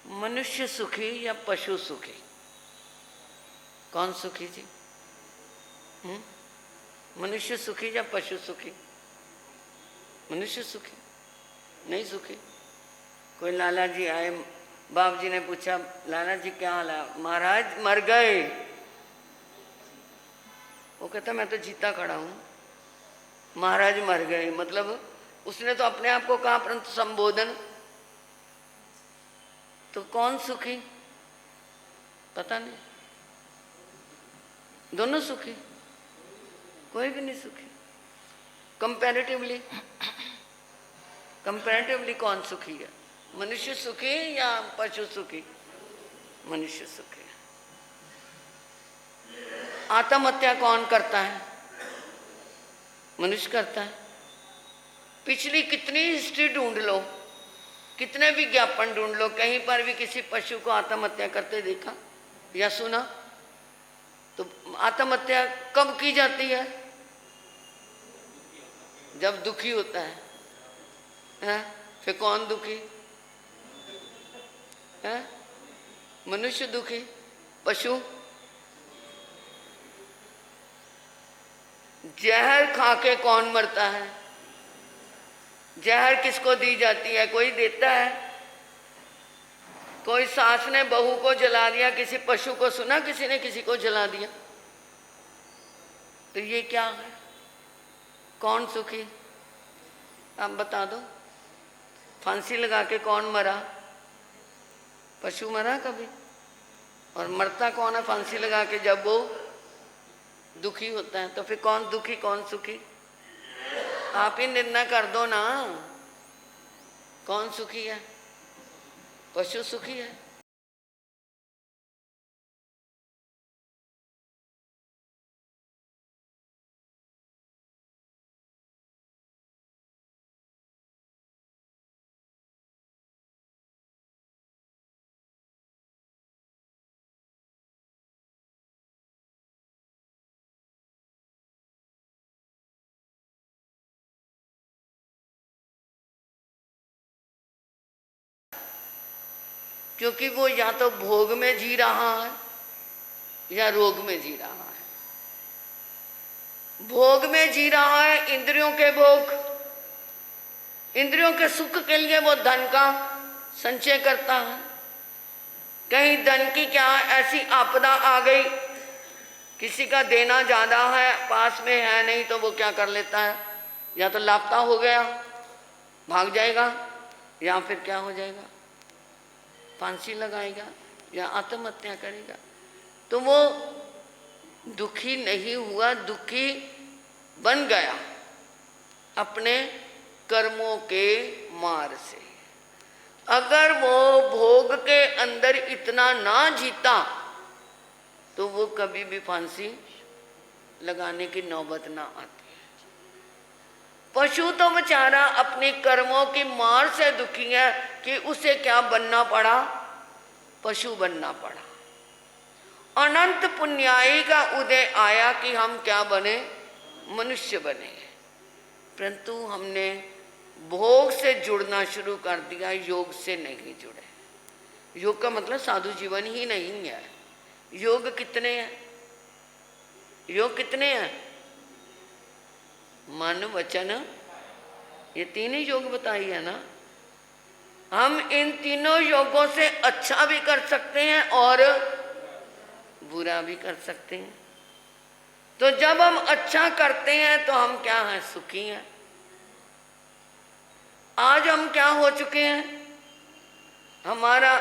मनुष्य सुखी या पशु सुखी? कौन सुखी जी? मनुष्य सुखी या पशु सुखी? मनुष्य सुखी, नहीं सुखी। कोई लाला जी आए, बाप जी ने पूछा, लाला जी क्या हाल है? महाराज मर गए। वो कहता मैं तो जीता खड़ा हूं। महाराज मर गए मतलब उसने तो अपने आप को कहा, परंतु संबोधन तो कौन सुखी? पता नहीं। दोनों सुखी, कोई भी नहीं सुखी। कंपैरेटिवली कौन सुखी है? मनुष्य सुखी या पशु सुखी? मनुष्य सुखी। आत्महत्या कौन करता है? मनुष्य करता है। पिछली कितनी हिस्ट्री ढूंढ लो, कितने भी ज्ञापन ढूंढ लो, कहीं पर भी किसी पशु को आत्महत्या करते देखा या सुना? तो आत्महत्या कब की जाती है? जब दुखी होता है? फिर कौन दुखी है? मनुष्य दुखी, पशु? जहर खा के कौन मरता है? जहर किसको दी जाती है? कोई देता है? कोई सास ने बहू को जला दिया, किसी पशु को सुना किसी ने किसी को जला दिया? तो ये क्या है? कौन सुखी? आप बता दो। फांसी लगा के कौन मरा? पशु मरा कभी? और मरता कौन है फांसी लगा के? जब वो दुखी होता है। तो फिर कौन दुखी कौन सुखी? आप ही निर्णय कर दो ना, कौन सुखी है? पशु सुखी है। क्योंकि वो या तो भोग में जी रहा है या रोग में जी रहा है। भोग में जी रहा है, इंद्रियों के भोग, इंद्रियों के सुख के लिए वो धन का संचय करता है। कहीं धन की क्या ऐसी आपदा आ गई, किसी का देना ज्यादा है, पास में है नहीं, तो वो क्या कर लेता है? या तो लापता हो गया, भाग जाएगा, या फिर क्या हो जाएगा? फांसी लगाएगा या आत्महत्या करेगा। तो वो दुखी नहीं हुआ, दुखी बन गया अपने कर्मों के मार से। अगर वो भोग के अंदर इतना ना जीता तो वो कभी भी फांसी लगाने की नौबत ना आती। पशु तो बेचारा अपने कर्मों की मार से दुखी है कि उसे क्या बनना पड़ा? पशु बनना पड़ा। अनंत पुण्याई का उदय आया कि हम क्या बने? मनुष्य बने। परंतु हमने भोग से जुड़ना शुरू कर दिया, योग से नहीं जुड़े। योग का मतलब साधु जीवन ही नहीं है। योग कितने हैं? योग कितने हैं? मन वचन, ये तीन ही योग बताई है ना। हम इन तीनों योगों से अच्छा भी कर सकते हैं और बुरा भी कर सकते हैं। तो जब हम अच्छा करते हैं तो हम क्या हैं? सुखी हैं। आज हम क्या हो चुके हैं? हमारा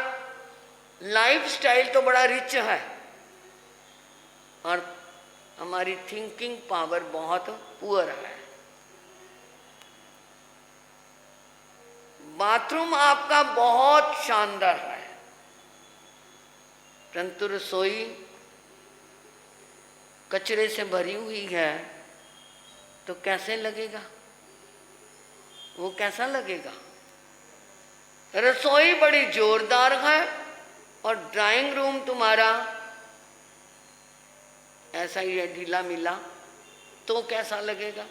लाइफ स्टाइल तो बड़ा रिच है और हमारी थिंकिंग पावर बहुत पुअर है। बाथरूम आपका बहुत शानदार है, परंतु रसोई कचरे से भरी हुई है, तो कैसे लगेगा? वो कैसा लगेगा? रसोई बड़ी जोरदार है और ड्राइंग रूम तुम्हारा ऐसा ही है, ढीला मिला, तो कैसा लगेगा?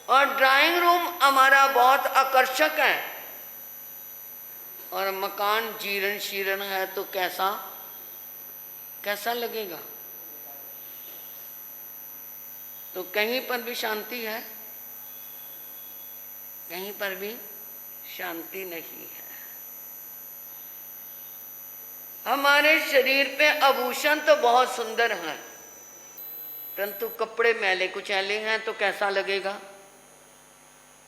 और ड्राइंग रूम हमारा बहुत आकर्षक है, और मकान जीर्ण शीर्ण है तो कैसा कैसा लगेगा? तो कहीं पर भी शांति है? कहीं पर भी शांति नहीं है। हमारे शरीर पे आभूषण तो बहुत सुंदर हैं, परंतु कपड़े मैले कुचैले हैं तो कैसा लगेगा?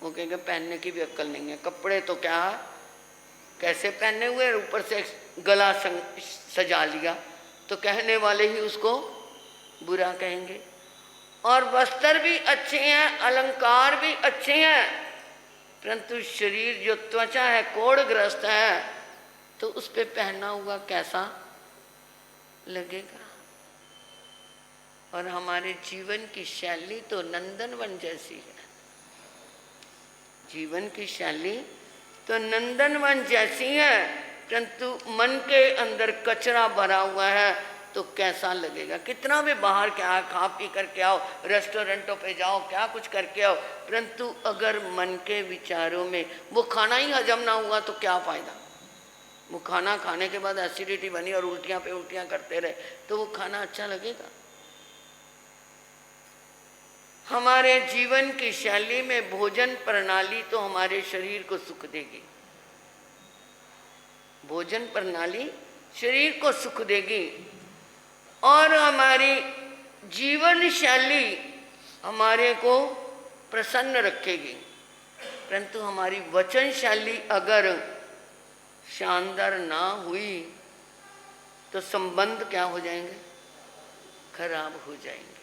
वो कहेंगे पहनने की भी अक्ल नहीं है, कपड़े तो क्या कैसे पहने हुए, ऊपर से गला सजा लिया, तो कहने वाले ही उसको बुरा कहेंगे। और वस्त्र भी अच्छे हैं, अलंकार भी अच्छे हैं, परंतु शरीर जो त्वचा है कोढ़ग्रस्त है, तो उस पे पहना हुआ कैसा लगेगा? और हमारे जीवन की शैली तो नंदनवन जैसी है। जीवन की शैली तो नंदनवन जैसी है, परंतु मन के अंदर कचरा भरा हुआ है तो कैसा लगेगा? कितना भी बाहर क्या खा पी करके आओ, रेस्टोरेंटों पे जाओ, क्या कुछ करके आओ, परंतु अगर मन के विचारों में वो खाना ही हजम ना हुआ तो क्या फायदा? वो खाना खाने के बाद एसिडिटी बनी और उल्टियां पे उल्टियां करते रहे तो वो खाना अच्छा लगेगा? हमारे जीवन की शैली में भोजन प्रणाली तो हमारे शरीर को सुख देगी। भोजन प्रणाली शरीर को सुख देगी और हमारी जीवन शैली हमारे को प्रसन्न रखेगी, परंतु हमारी वचन शैली अगर शानदार ना हुई तो संबंध क्या हो जाएंगे? खराब हो जाएंगे।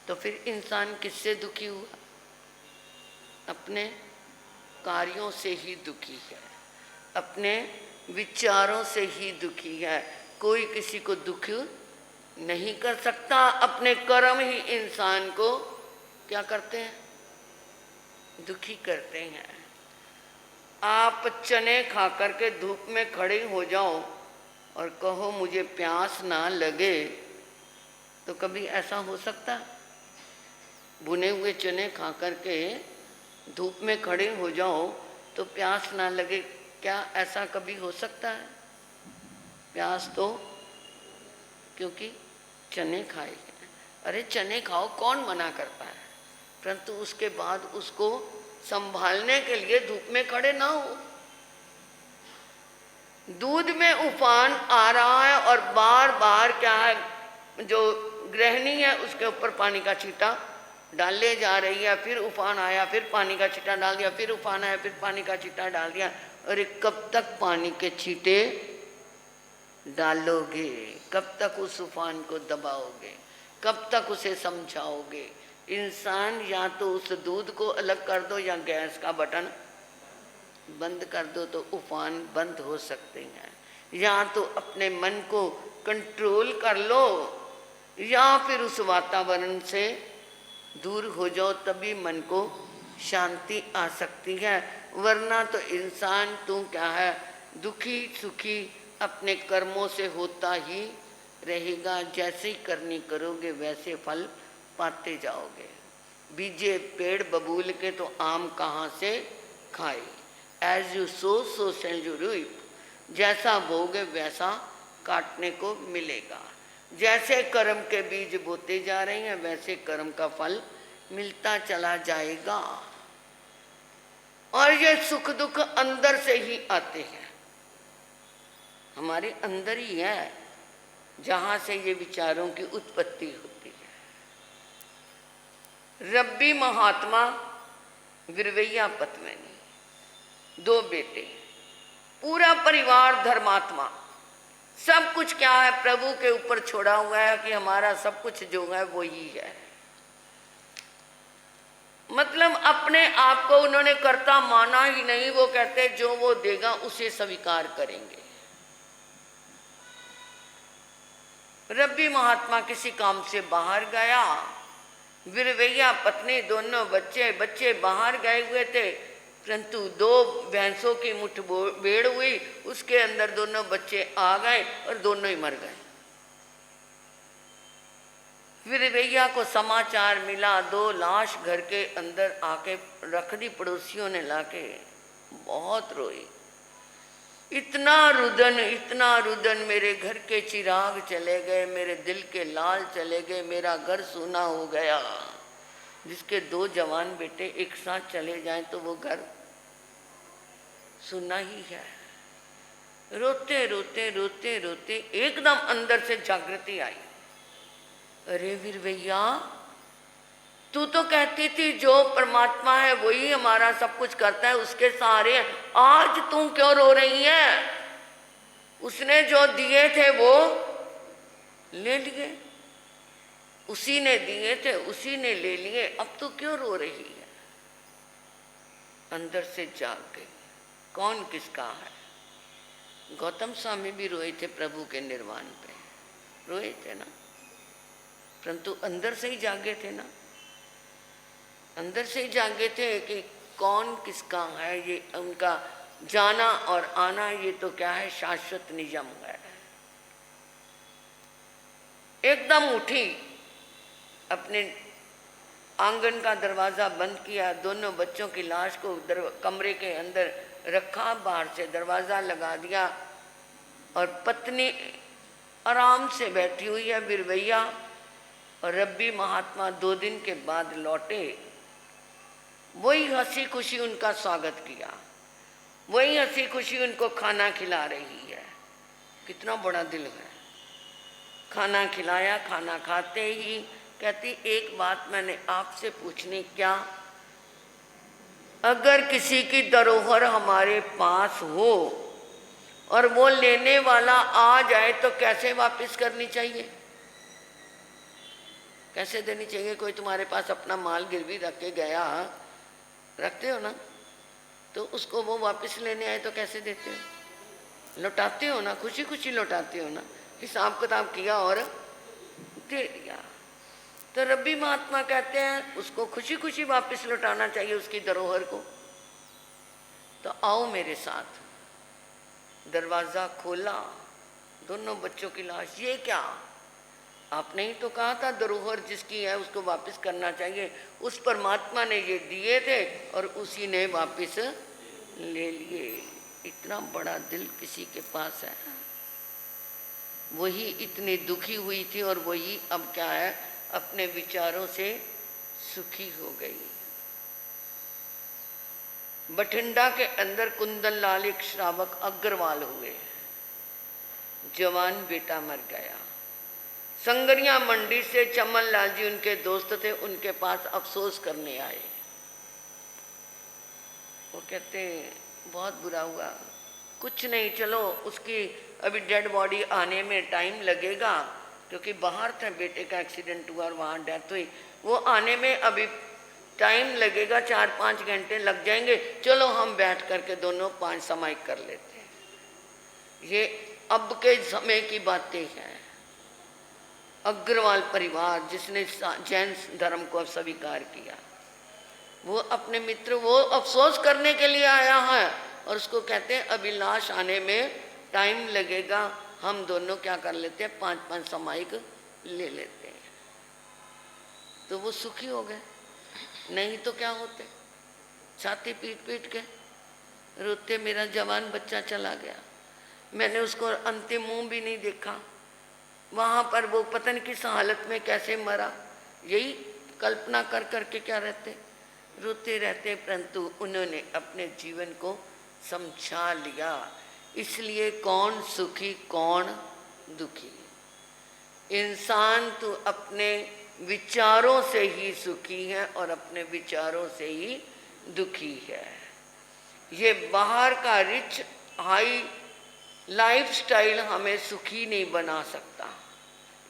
तो फिर इंसान किससे दुखी हुआ? अपने कार्यों से ही दुखी है, अपने विचारों से ही दुखी है। कोई किसी को दुख नहीं कर सकता। अपने कर्म ही इंसान को क्या करते हैं? दुखी करते हैं। आप चने खा करके धूप में खड़े हो जाओ और कहो मुझे प्यास ना लगे, तो कभी ऐसा हो सकता? भुने हुए चने खा करके धूप में खड़े हो जाओ तो प्यास ना लगे, क्या ऐसा कभी हो सकता है? प्यास तो क्योंकि चने खाए गए। अरे चने खाओ, कौन मना करता है, परंतु उसके बाद उसको संभालने के लिए धूप में खड़े ना हो। दूध में उफान आ रहा है और बार बार क्या है, जो गृहिणी है उसके ऊपर पानी का छींटा डाले जा रही है, फिर उफान आया, फिर पानी का छींटा डाल दिया, फिर उफान आया, फिर पानी का छींटा डाल दिया। अरे कब तक पानी के छींटे डालोगे? कब तक उस उफान को दबाओगे? कब तक उसे समझाओगे? इंसान या तो उस दूध को अलग कर दो या गैस का बटन बंद कर दो तो उफान बंद हो सकते हैं। या तो अपने मन को कंट्रोल कर लो या फिर उस वातावरण से दूर हो जाओ, तभी मन को शांति आ सकती है। वरना तो इंसान तू क्या है, दुखी सुखी अपने कर्मों से होता ही रहेगा। जैसे ही करनी करोगे वैसे फल पाते जाओगे। बीजे पेड़ बबूल के तो आम कहाँ से खाए। As you sow so shall you reap. जैसा बोगे वैसा काटने को मिलेगा। जैसे कर्म के बीज बोते जा रहे हैं वैसे कर्म का फल मिलता चला जाएगा। और ये सुख दुख अंदर से ही आते हैं, हमारे अंदर ही है जहां से ये विचारों की उत्पत्ति होती है। रब्बी महात्मा विरवैया पत्नी, 2 बेटे, पूरा परिवार धर्मात्मा, सब कुछ क्या है प्रभु के ऊपर छोड़ा हुआ है कि हमारा सब कुछ जो है वो ही है। मतलब अपने आप को उन्होंने कर्ता माना ही नहीं। वो कहते जो वो देगा उसे स्वीकार करेंगे। रब्बी महात्मा किसी काम से बाहर गया, विरवैया पत्नी, दोनों बच्चे बाहर गए हुए थे, परंतु 2 भैंसों की मुठ बेड़ हुई, उसके अंदर दोनों बच्चे आ गए और दोनों ही मर गए। विरवैया को समाचार मिला, 2 लाश घर के अंदर आके रख दी, पड़ोसियों ने लाके बहुत रोई। इतना रुदन, मेरे घर के चिराग चले गए, मेरे दिल के लाल चले गए, मेरा घर सूना हो गया। जिसके 2 जवान बेटे एक साथ चले जाएं तो वो घर सूना ही है। रोते रोते रोते रोते एकदम अंदर से जागृति आई। अरे वीर भैया, तू तो कहती थी जो परमात्मा है वही हमारा सब कुछ करता है, उसके सहारे, आज तू क्यों रो रही है? उसने जो दिए थे वो ले लिए, उसी ने दिए थे उसी ने ले लिए, अब तू क्यों रो रही है? अंदर से जाग गई, कौन किसका है। गौतम स्वामी भी रोए थे प्रभु के निर्वाण पे, रोए थे ना, परंतु अंदर से ही जागे थे ना, अंदर से ही जागे थे कि कौन किसका है। ये उनका जाना और आना, ये तो क्या है, शाश्वत नियम है। एकदम उठी, अपने आंगन का दरवाजा बंद किया, दोनों बच्चों की लाश को कमरे के अंदर रखा, बाहर से दरवाजा लगा दिया, और पत्नी आराम से बैठी हुई है बिरवैया। और रब्बी महात्मा 2 दिन के बाद लौटे, वही हंसी खुशी उनका स्वागत किया, वही हंसी खुशी उनको खाना खिला रही है। कितना बड़ा दिल है। खाना खिलाया, खाना खाते ही कहती, एक बात मैंने आपसे पूछनी, क्या अगर किसी की धरोहर हमारे पास हो और वो लेने वाला आ जाए तो कैसे वापस करनी चाहिए, कैसे देनी चाहिए? कोई तुम्हारे पास अपना माल गिरवी रख के गया, रखते हो ना, तो उसको वो वापस लेने आए तो कैसे देते हो? लौटाते हो ना, खुशी खुशी लौटाते हो ना, हिसाब किताब किया और दे दिया। तो रब्बी महात्मा कहते हैं उसको खुशी खुशी वापस लौटाना चाहिए उसकी धरोहर को। तो आओ मेरे साथ। दरवाजा खोला, दोनों बच्चों की लाश। ये क्या, आपने ही तो कहा था धरोहर जिसकी है उसको वापस करना चाहिए। उस परमात्मा ने ये दिए थे और उसी ने वापस ले लिए। इतना बड़ा दिल किसी के पास है। वही इतनी दुखी हुई थी और वही अब क्या है, अपने विचारों से सुखी हो गई। बठिंडा के अंदर कुंदन लाल एक श्रावक अग्रवाल हुए, जवान बेटा मर गया। संगरिया मंडी से चमन लाल जी उनके दोस्त थे, उनके पास अफसोस करने आए। वो कहते बहुत बुरा हुआ। कुछ नहीं, चलो उसकी अभी डेड बॉडी आने में टाइम लगेगा, क्योंकि बाहर था, बेटे का एक्सीडेंट हुआ और वहाँ डेथ हुई। वो आने में अभी टाइम लगेगा, 4-5 घंटे लग जाएंगे, चलो हम बैठ करके दोनों 5 समाई कर लेते हैं। ये अब के समय की बातें हैं। अग्रवाल परिवार जिसने जैन धर्म को स्वीकार किया, वो अपने मित्र, वो अफसोस करने के लिए आया है और उसको कहते हैं अभी लाश आने में टाइम लगेगा, हम दोनों क्या कर लेते हैं, 5-5 समाइक ले लेते हैं। तो वो सुखी हो गए। नहीं तो क्या होते, छाती पीट पीट के रोते, मेरा जवान बच्चा चला गया, मैंने उसको अंतिम मुंह भी नहीं देखा, वहाँ पर वो पता नहीं किस हालत में कैसे मरा। यही कल्पना कर करके क्या रहते, रोते रहते। परंतु उन्होंने अपने जीवन को समझा लिया। इसलिए कौन सुखी कौन दुखी, इंसान तो अपने विचारों से ही सुखी है और अपने विचारों से ही दुखी है। ये बाहर का रिच हाई लाइफस्टाइल हमें सुखी नहीं बना सकता।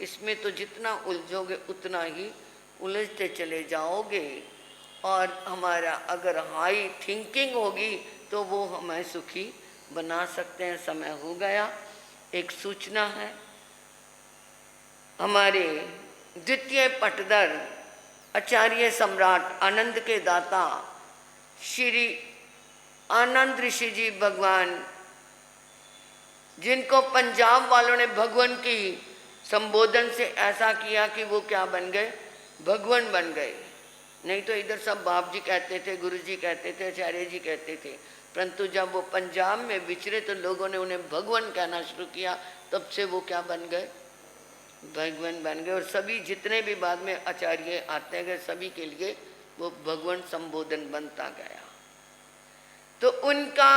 इसमें तो जितना उलझोगे उतना ही उलझते चले जाओगे। और हमारा अगर हाई थिंकिंग होगी तो वो हमें सुखी बना सकते हैं। समय हो गया। एक सूचना है, हमारे द्वितीय पटदर आचार्य सम्राट आनंद के दाता श्री आनंद ऋषि जी भगवान, जिनको पंजाब वालों ने भगवान की संबोधन से ऐसा किया कि वो क्या बन गए, भगवान बन गए। नहीं तो इधर सब बाप जी कहते थे, गुरु जी कहते थे, आचार्य जी कहते थे। परंतु जब वो पंजाब में विचरे तो लोगों ने उन्हें भगवान कहना शुरू किया, तब से वो क्या बन गए, भगवान बन गए। और सभी जितने भी बाद में आचार्य आते गए सभी के लिए वो भगवान संबोधन बनता गया। तो उनका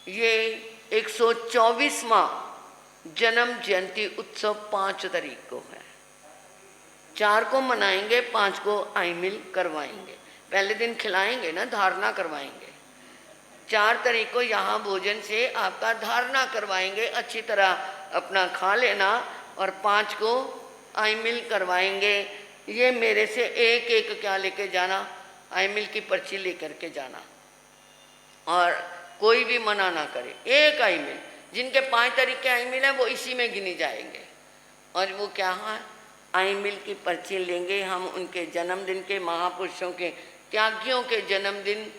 ये 124वां जन्म जयंती उत्सव 5 तारीख को है। 4 को मनाएंगे, 5 को आई मिल करवाएंगे। पहले दिन खिलाएंगे ना, धारणा करवाएंगे। 4 तारीख को यहाँ भोजन से आपका धारणा करवाएंगे, अच्छी तरह अपना खा लेना, और 5 को आई मिल करवाएंगे। ये मेरे से एक एक क्या लेके जाना, आई मिल की पर्ची लेकर के जाना, और कोई भी मना ना करे। एक आई मिल, जिनके 5 तारीख के आई मिल है वो इसी में गिनी जाएंगे। और वो क्या है, आई मिल की पर्ची लेंगे हम। उनके जन्मदिन के, महापुरुषों के, त्यागियों के जन्मदिन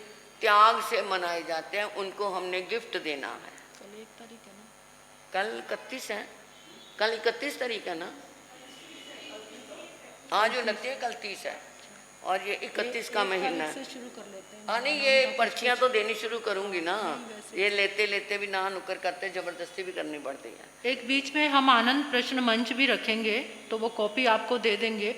त्याग से मनाए जाते हैं, उनको हमने गिफ्ट देना है। कल 1 तारीख है ना, कल 31 है, कल 31 तारीख है ना, आज 29 है, कल 30 है, और ये 31 का महीना है। शुरू कर लेते हैं। हाँ नहीं, ये पर्चियाँ तो देनी शुरू करूँगी ना, ये लेते लेते भी ना नुकर करते, जबरदस्ती भी करनी पड़ती है। एक बीच में हम आनंद प्रश्न मंच भी रखेंगे, तो वो कॉपी आपको दे देंगे।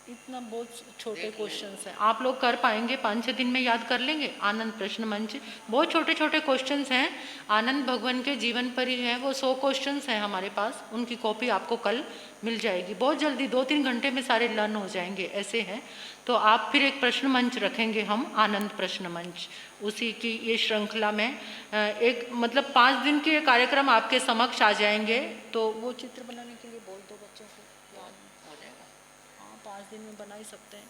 इतना बहुत छोटे क्वेश्चंस हैं, आप लोग कर पाएंगे, 5-6 दिन में याद कर लेंगे। आनंद प्रश्न मंच बहुत छोटे छोटे क्वेश्चंस हैं, आनंद भगवान के जीवन पर ही है वो। 100 क्वेश्चंस हैं हमारे पास, उनकी कॉपी आपको कल मिल जाएगी। बहुत जल्दी 2-3 घंटे में सारे लर्न हो जाएंगे, ऐसे हैं। तो आप फिर एक प्रश्न मंच रखेंगे हम, आनंद प्रश्न मंच, उसी की ये श्रृंखला में एक मतलब 5 दिन के कार्यक्रम आपके समक्ष आ जाएंगे। तो वो चित्र बनाने के लिए बोल दो बच्चों को, याद हो जाएगा। हाँ, 5 दिन में बना ही सकते हैं।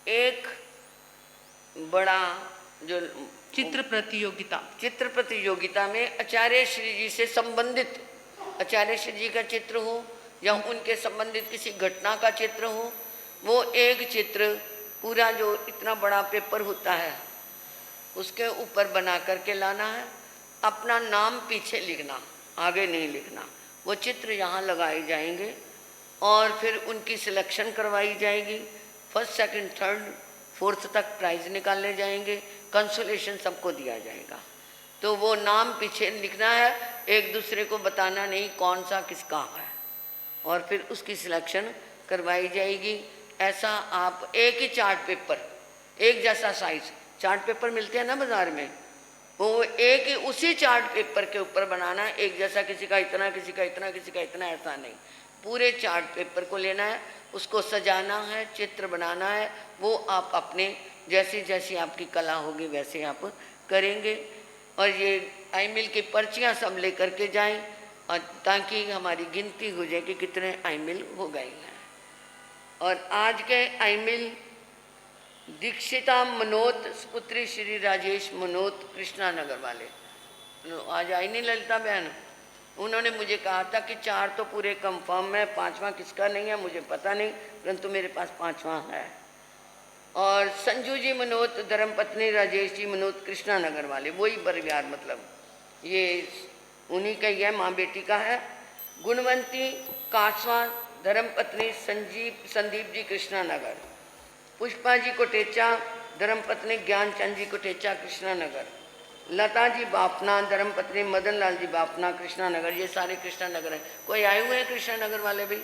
एक बड़ा जो चित्र प्रतियोगिता में आचार्य श्री जी से संबंधित, आचार्य श्री जी का चित्र हो या उनके संबंधित किसी घटना का चित्र हो, वो एक चित्र पूरा जो इतना बड़ा पेपर होता है उसके ऊपर बना करके लाना है। अपना नाम पीछे लिखना, आगे नहीं लिखना। वो चित्र यहाँ लगाए जाएंगे और फिर उनकी सिलेक्शन करवाई जाएगी। 1st, 2nd, 3rd, 4th तक प्राइज निकाले जाएंगे, कंसोलेशन सबको दिया जाएगा। तो वो नाम पीछे लिखना है, एक दूसरे को बताना नहीं कौन सा किसका है, और फिर उसकी सिलेक्शन करवाई जाएगी। ऐसा आप एक ही चार्ट पेपर, एक जैसा साइज चार्ट पेपर मिलते हैं ना बाजार में, वो एक ही उसी चार्ट पेपर के ऊपर बनाना है, एक जैसा, किसी का इतना, किसी का इतना, किसी का इतना, ऐसा नहीं। पूरे चार्ट पेपर को लेना है, उसको सजाना है, चित्र बनाना है। वो आप अपने जैसी जैसी आपकी कला होगी वैसे आप करेंगे। और ये आई मिल की पर्चियाँ सब लेकर के जाएं, और ताकि हमारी गिनती हो जाए कि कितने आई मिल हो गए हैं। और आज के आई मिल दीक्षिता मनोत पुत्री श्री राजेश मनोत कृष्णा नगर वाले, आज आई नहीं ललिता बहन, उन्होंने मुझे कहा था कि 4 तो पूरे कंफर्म है, 5वां किसका नहीं है मुझे पता नहीं, परंतु मेरे पास 5वां है। और संजू जी मनोत धर्मपत्नी राजेश जी मनोत कृष्णा नगर वाले, वही परिवार, मतलब ये उन्हीं का ही है, माँ बेटी का है। गुणवंती कासवा धर्मपत्नी संदीप जी कृष्णा नगर। पुष्पा जी कोटेचा धर्मपत्नी ज्ञानचंद जी कोटेचा कृष्णा नगर। लता जी बापना धर्मपत्नी मदन लाल जी बापना कृष्णा नगर। ये सारे कृष्णा नगर हैं। कोई आए हुए हैं कृष्णा नगर वाले भी?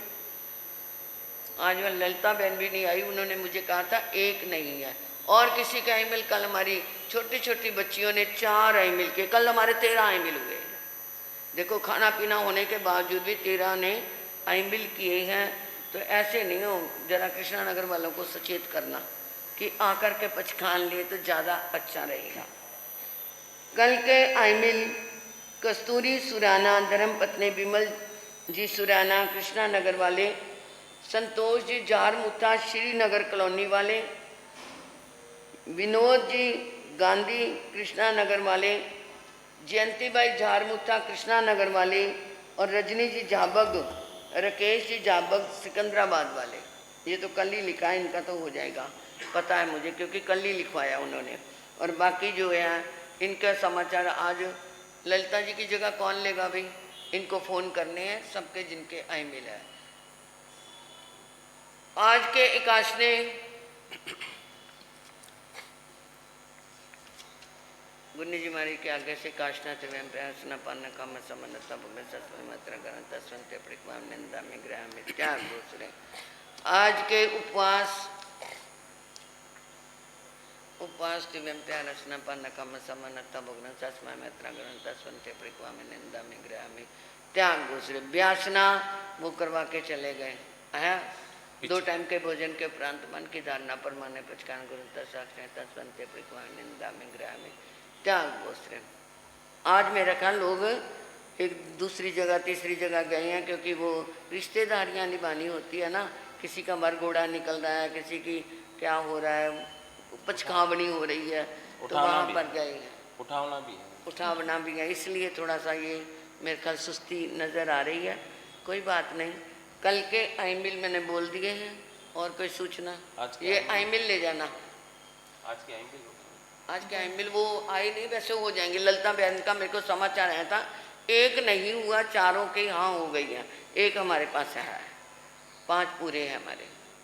आज वह ललिता बहन भी नहीं आई, उन्होंने मुझे कहा था एक नहीं है। और किसी का ईमेल, कल हमारी छोटी छोटी बच्चियों ने 4 ईमेल किए, कल हमारे 13 ईमेल हुए। देखो खाना पीना होने के बावजूद भी 13 ने ईमेल किए हैं। तो ऐसे नहीं हो, जरा कृष्णा नगर वालों को सचेत करना कि आकर के पचखान लिए तो ज़्यादा अच्छा रहेगा। कल के ईमेल कस्तूरी सुराना धर्मपत्नी विमल जी सुराना कृष्णा नगर वाले, संतोष जी जारमुता श्रीनगर कॉलोनी वाले, विनोद जी गांधी कृष्णा नगर वाले, जयंती भाई झारमुता कृष्णा नगर वाले, और रजनी जी जाबग, राकेश जी जाबग सिकंदराबाद वाले। ये तो कल ही लिखा है, इनका तो हो जाएगा, पता है मुझे क्योंकि कल ही लिखवाया उन्होंने। और बाकी जो है इनका समाचार आज ललिता जी की जगह कौन लेगा भाई, इनको फ़ोन करने हैं सबके जिनके ईमेल है। आज के एकाशने गुन्नी जी मारी के आगे से काशना त्रिव्यम प्रयासना पान काम समन्नता भूमि सस्व मात्रा गण तस्वंते परिक्वाम निंदा में ग्रह में त्याग दूसरे। आज के उपवास दिव्यम प्रयासना पान काम समन्नता भूमि सस्व मात्रा गण तस्वंते परिक्वाम निंदा में ग्रह में त्याग दूसरे। व्यासना वो करवा के चले गए है। 2 टाइम के भोजन के उपरांत मन की धारणा पर माने पचकान गुरु तस्वंते परिक्वाम निंदा में ग्रह में त्याग दूसरे। आज मेरा ख्याल लोग एक दूसरी जगह तीसरी जगह गए हैं, क्योंकि वो रिश्तेदारियां निभानी होती है ना। किसी का मर घोड़ा निकल रहा है, किसी की क्या हो रहा है, पचकावनी हो रही है, तो वहाँ पर गए हैं। उठावना भी है, इसलिए थोड़ा सा ये मेरे ख्याल सुस्ती नज़र आ रही है। कोई बात नहीं, कल के आईमिल मैंने बोल दिए हैं। और कोई सूचना? ये आईमिल ले जाना। आज के आईमिल वो आए नहीं, वैसे हो जाएंगे। ललिता बहन का मेरे को समाचार आया था, एक नहीं हुआ, 4 के हाँ हो गई हैं। एक हमारे पास है, 5 पूरे हैं हमारे।